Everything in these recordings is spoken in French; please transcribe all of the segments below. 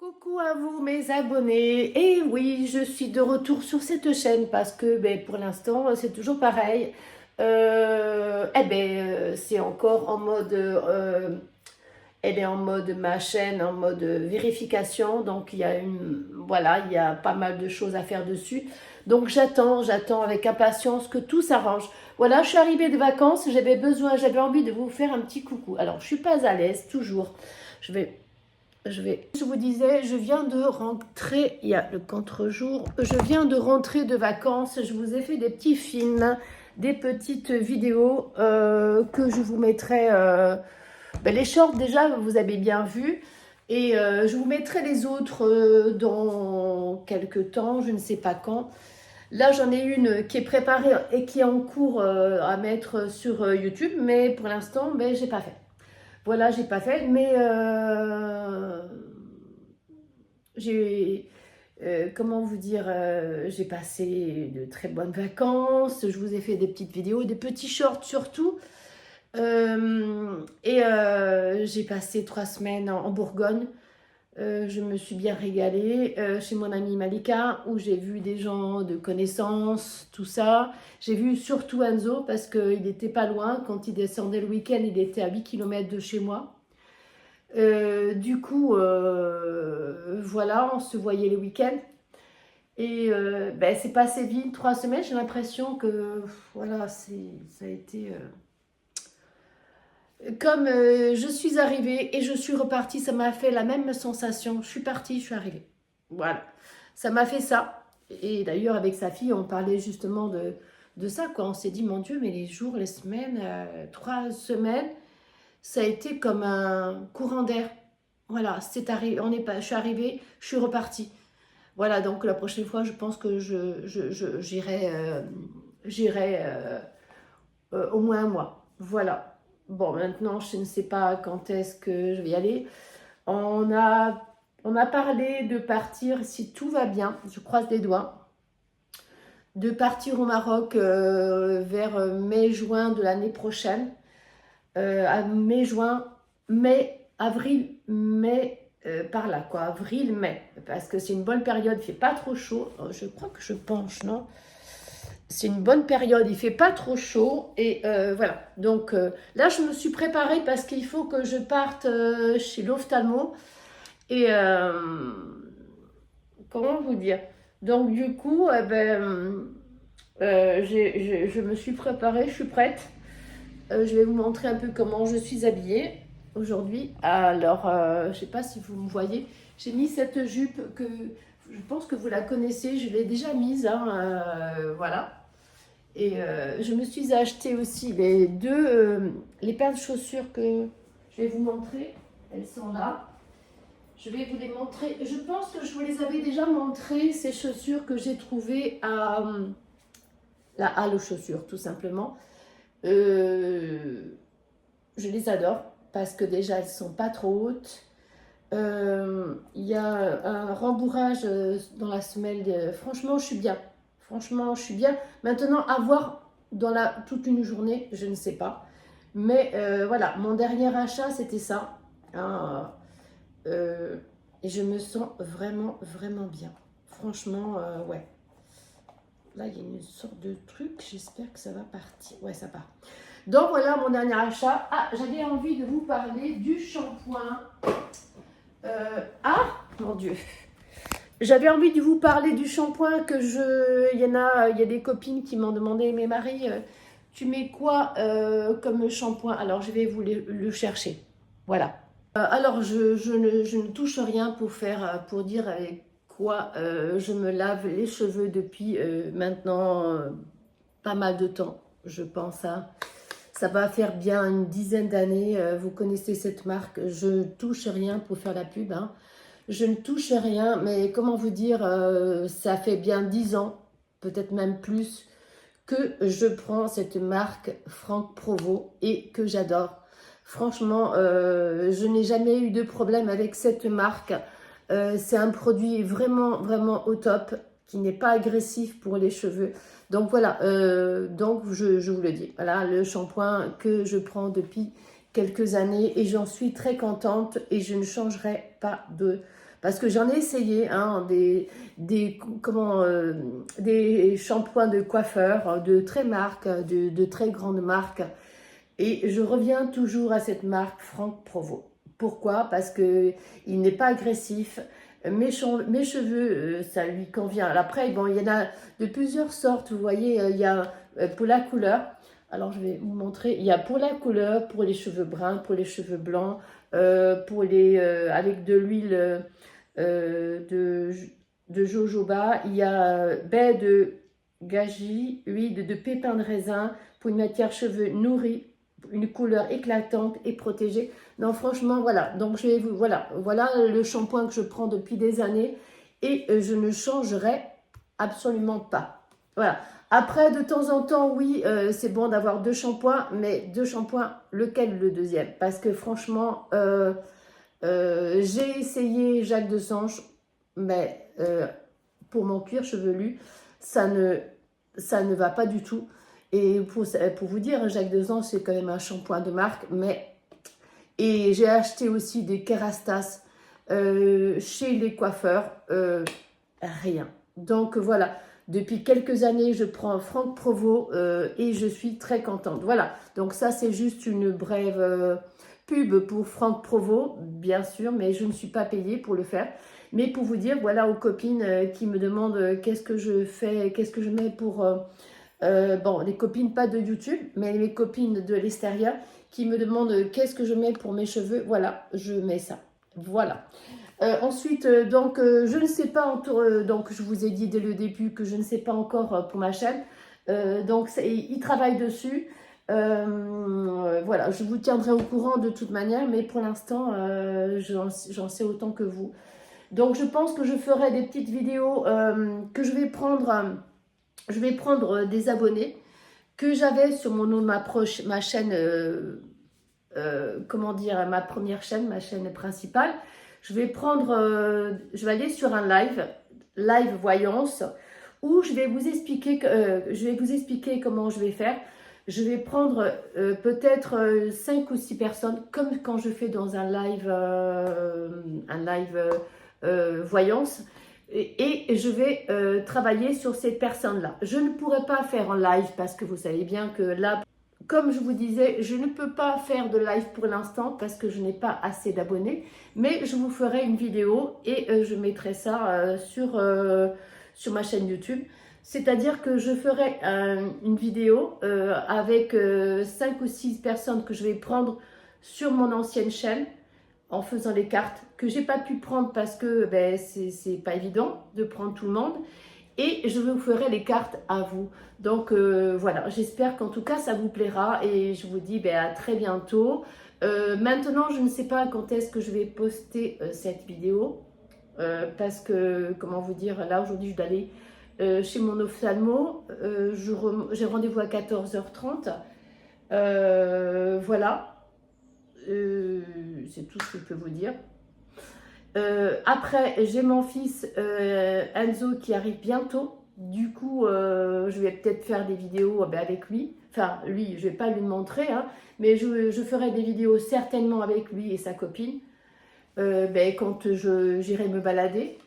Coucou à vous mes abonnés, et oui je suis de retour sur cette chaîne parce que pour l'instant c'est toujours pareil. C'est encore en mode, elle est en mode ma chaîne, en mode vérification, donc il y a voilà, il y a pas mal de choses à faire dessus. Donc j'attends avec impatience que tout s'arrange. Voilà, je suis arrivée de vacances, j'avais envie de vous faire un petit coucou. Alors je suis pas à l'aise toujours. Je vous disais, je viens de rentrer, il y a le contre-jour, je viens de rentrer de vacances, je vous ai fait des petits films, des petites vidéos que je vous mettrai, les shorts déjà, vous avez bien vu, et je vous mettrai les autres dans quelques temps, je ne sais pas quand. Là, j'en ai une qui est préparée et qui est en cours à mettre sur YouTube, mais pour l'instant, j'ai pas fait. Voilà, j'ai pas fait, mais j'ai, comment vous dire, j'ai passé de très bonnes vacances. Je vous ai fait des petites vidéos, des petits shorts surtout. J'ai passé 3 semaines en Bourgogne. Je me suis bien régalée chez mon amie Malika, où j'ai vu des gens de connaissances, tout ça. J'ai vu surtout Enzo parce qu'il n'était pas loin. Quand il descendait le week-end, il était à 8 km de chez moi. Voilà, on se voyait les week-ends. Et c'est passé vite, 3 semaines. J'ai l'impression que voilà, ça a été comme je suis arrivée et je suis repartie, ça m'a fait la même sensation. Je suis partie, je suis arrivée. Voilà, ça m'a fait ça. Et d'ailleurs, avec sa fille, on parlait justement de ça, quoi. On s'est dit, mon Dieu, mais les jours, les semaines, 3 semaines, ça a été comme un courant d'air. Voilà, c'est arrivé, je suis arrivée, je suis repartie. Voilà, donc la prochaine fois, je pense que j'irai au moins un mois. Voilà. Bon, maintenant, je ne sais pas quand est-ce que je vais y aller. On a, on a parlé de partir, si tout va bien, je croise les doigts, de partir au Maroc vers mai-juin de l'année prochaine. À mai-juin, mai, avril, mai, par là, quoi, avril, mai, parce que c'est une bonne période, il fait pas trop chaud. Je crois que je penche, non? C'est une bonne période, il fait pas trop chaud, et voilà. Donc là, je me suis préparée parce qu'il faut que je parte chez l'ophtalmo, et comment vous dire? Donc du coup, je me suis préparée, je suis prête. Je vais vous montrer un peu comment je suis habillée aujourd'hui. Alors, je ne sais pas si vous me voyez. J'ai mis cette jupe que je pense que vous la connaissez. Je l'ai déjà mise, hein, voilà. Et je me suis acheté aussi les paires de chaussures que je vais vous montrer. Elles sont là. Je vais vous les montrer. Je pense que je vous les avais déjà montrées, ces chaussures que j'ai trouvées à la halle aux chaussures, tout simplement. Je les adore parce que déjà elles sont pas trop hautes. Il y a un rembourrage dans la semelle. Franchement, je suis bien. Franchement, je suis bien. Maintenant, à voir toute une journée, je ne sais pas. Mais voilà, mon dernier achat, c'était ça. Hein, et je me sens vraiment, vraiment bien. Franchement, ouais. Là, il y a une sorte de truc. J'espère que ça va partir. Ouais, ça part. Donc voilà mon dernier achat. Ah, j'avais envie de vous parler du shampoing. Ah, mon Dieu. J'avais envie de vous parler du shampoing il y a des copines qui m'ont demandé, mais Marie, tu mets quoi comme shampoing? Alors je vais vous le chercher. Voilà. Alors je ne touche rien pour dire avec quoi je me lave les cheveux depuis maintenant pas mal de temps, je pense. Hein. Ça va faire bien une dizaine d'années. Vous connaissez cette marque. Je ne touche rien pour faire la pub. Hein. Je ne touche rien, mais comment vous dire, ça fait bien 10 ans, peut-être même plus, que je prends cette marque Franck Provost et que j'adore. Franchement, je n'ai jamais eu de problème avec cette marque. C'est un produit vraiment, vraiment au top, qui n'est pas agressif pour les cheveux. Donc voilà, donc je vous le dis. Voilà le shampoing que je prends depuis quelques années et j'en suis très contente et je ne changerai pas de Parce que j'en ai essayé hein, des shampoings de coiffeurs de très marques, de très grandes marques. Et je reviens toujours à cette marque Franck Provo. Pourquoi? Parce qu'il n'est pas agressif. Mes cheveux, ça lui convient. Après, bon, il y en a de plusieurs sortes. Vous voyez, il y a pour la couleur. Alors, je vais vous montrer. Il y a pour la couleur, pour les cheveux bruns, pour les cheveux blancs, avec de l'huile de jojoba. Il y a baie de goji, huile de pépins de raisin pour une matière cheveux nourrie, une couleur éclatante et protégée. Non, franchement, voilà. Donc, voilà le shampoing que je prends depuis des années et je ne changerai absolument pas. Voilà. Après, de temps en temps, oui, c'est bon d'avoir 2 shampoings, mais 2 shampoings, lequel le deuxième? Parce que franchement, j'ai essayé Jacques Desange, mais pour mon cuir chevelu, ça ne va pas du tout. Et pour vous dire, Jacques Desange, c'est quand même un shampoing de marque, et j'ai acheté aussi des Kerastase chez les coiffeurs, rien. Donc voilà, depuis quelques années, je prends Franck Provo et je suis très contente. Voilà, donc ça c'est juste une brève pub pour Franck Provo, bien sûr, mais je ne suis pas payée pour le faire. Mais pour vous dire, voilà, aux copines qui me demandent qu'est-ce que je fais, qu'est-ce que je mets pour... bon, les copines pas de YouTube, mais mes copines de l'extérieur qui me demandent qu'est-ce que je mets pour mes cheveux. Voilà, je mets ça. Voilà. Ensuite, donc, je ne sais pas, donc je vous ai dit dès le début que je ne sais pas encore pour ma chaîne. Donc, ils travaillent dessus. Voilà, je vous tiendrai au courant de toute manière, mais pour l'instant, j'en sais autant que vous. Donc, je pense que je ferai des petites vidéos que je vais prendre des abonnés que j'avais sur ma chaîne, comment dire, ma première chaîne, ma chaîne principale. Je vais aller sur un live voyance, où je vais vous expliquer comment je vais faire. Je vais prendre peut-être 5 ou 6 personnes, comme quand je fais dans un live voyance. Et je vais travailler sur ces personnes-là. Je ne pourrai pas faire en live parce que vous savez bien que là, comme je vous disais, je ne peux pas faire de live pour l'instant parce que je n'ai pas assez d'abonnés. Mais je vous ferai une vidéo et je mettrai ça sur ma chaîne YouTube. C'est-à-dire que je ferai une vidéo avec 5 ou 6 personnes que je vais prendre sur mon ancienne chaîne, en faisant les cartes que j'ai pas pu prendre parce que ben, c'est pas évident de prendre tout le monde, et je vous ferai les cartes à vous. Donc voilà, j'espère qu'en tout cas ça vous plaira et je vous dis ben, à très bientôt. Maintenant, je ne sais pas quand est-ce que je vais poster cette vidéo parce que, comment vous dire, là aujourd'hui je dois aller chez mon ophtalmo, j'ai rendez-vous à 14h30. Voilà. C'est tout ce que je peux vous dire. Après, j'ai mon fils Enzo qui arrive bientôt. Du coup, je vais peut-être faire des vidéos avec lui. Enfin, lui, je ne vais pas lui montrer, hein, mais je ferai des vidéos certainement avec lui et sa copine quand j'irai me balader.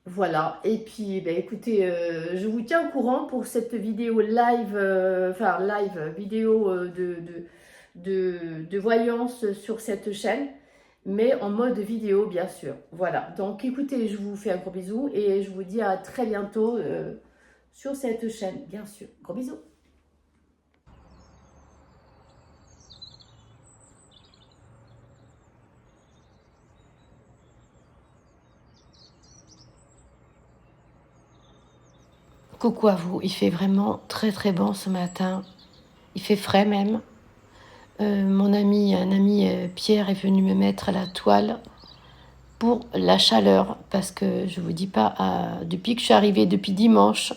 Voilà, et puis écoutez, je vous tiens au courant pour cette vidéo live, vidéo de voyance sur cette chaîne, mais en mode vidéo bien sûr. Voilà, donc écoutez, je vous fais un gros bisou et je vous dis à très bientôt sur cette chaîne, bien sûr. Gros bisous. Coucou à vous, il fait vraiment très très bon ce matin, il fait frais même. Un ami Pierre est venu me mettre à la toile pour la chaleur, parce que je vous dis pas, depuis que je suis arrivée, depuis dimanche,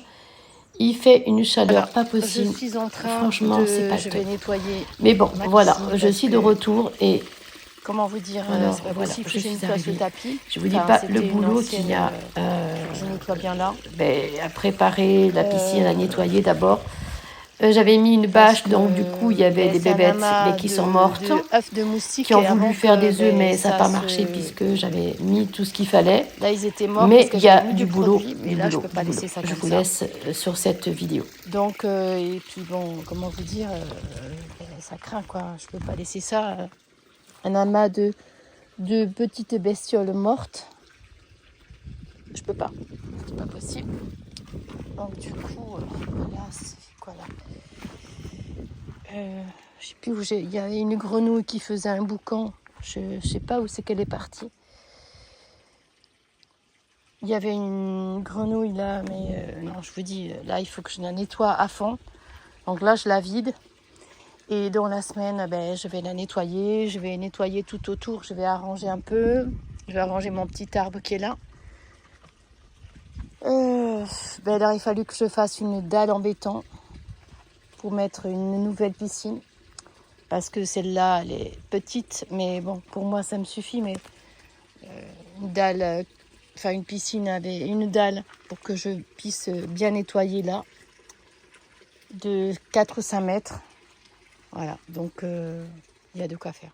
il fait une chaleur pas possible. Je suis en train franchement, c'est pas top. Nettoyer. Mais bon, voilà, je suis de retour et comment vous dire, c'est pas possible, je suis arrivée. Le tapis. Je vous dis pas le boulot qu'il y a. Je nettoie bien là. À préparer la piscine, à nettoyer d'abord. J'avais mis une parce bâche, donc du coup, il y avait des c'est un bébêtes amas mais qui sont mortes, de œufs de moustiques. qui ont et voulu avant faire que des œufs, mais ça n'a ça pas se... marché puisque j'avais mis tout ce qu'il fallait. Là, ils étaient morts Mais parce que il y j'avais a mis du du boulot, produit. Mais du là, je boulot, peux du pas boulot. laisser ça Je comme vous ça. laisse sur cette vidéo. Donc, et puis bon, comment vous dire, ça craint quoi. Je peux pas laisser ça. Un amas de petites bestioles mortes. Je peux pas. C'est pas possible. Donc du coup, là, c'est quoi là? Je sais plus où j'ai. Il y avait une grenouille qui faisait un boucan. Je sais pas où c'est qu'elle est partie. Il y avait une grenouille là, mais non, je vous dis, là, il faut que je la nettoie à fond. Donc là, je la vide. Et dans la semaine, je vais la nettoyer. Je vais nettoyer tout autour. Je vais arranger un peu. Je vais arranger mon petit arbre qui est là. Alors, il fallu que je fasse une dalle en béton pour mettre une nouvelle piscine. Parce que celle-là, elle est petite. Mais bon, pour moi, ça me suffit. Mais une dalle, une piscine avec une dalle pour que je puisse bien nettoyer là. De 4 ou 5 mètres. Voilà, donc il y a de quoi faire.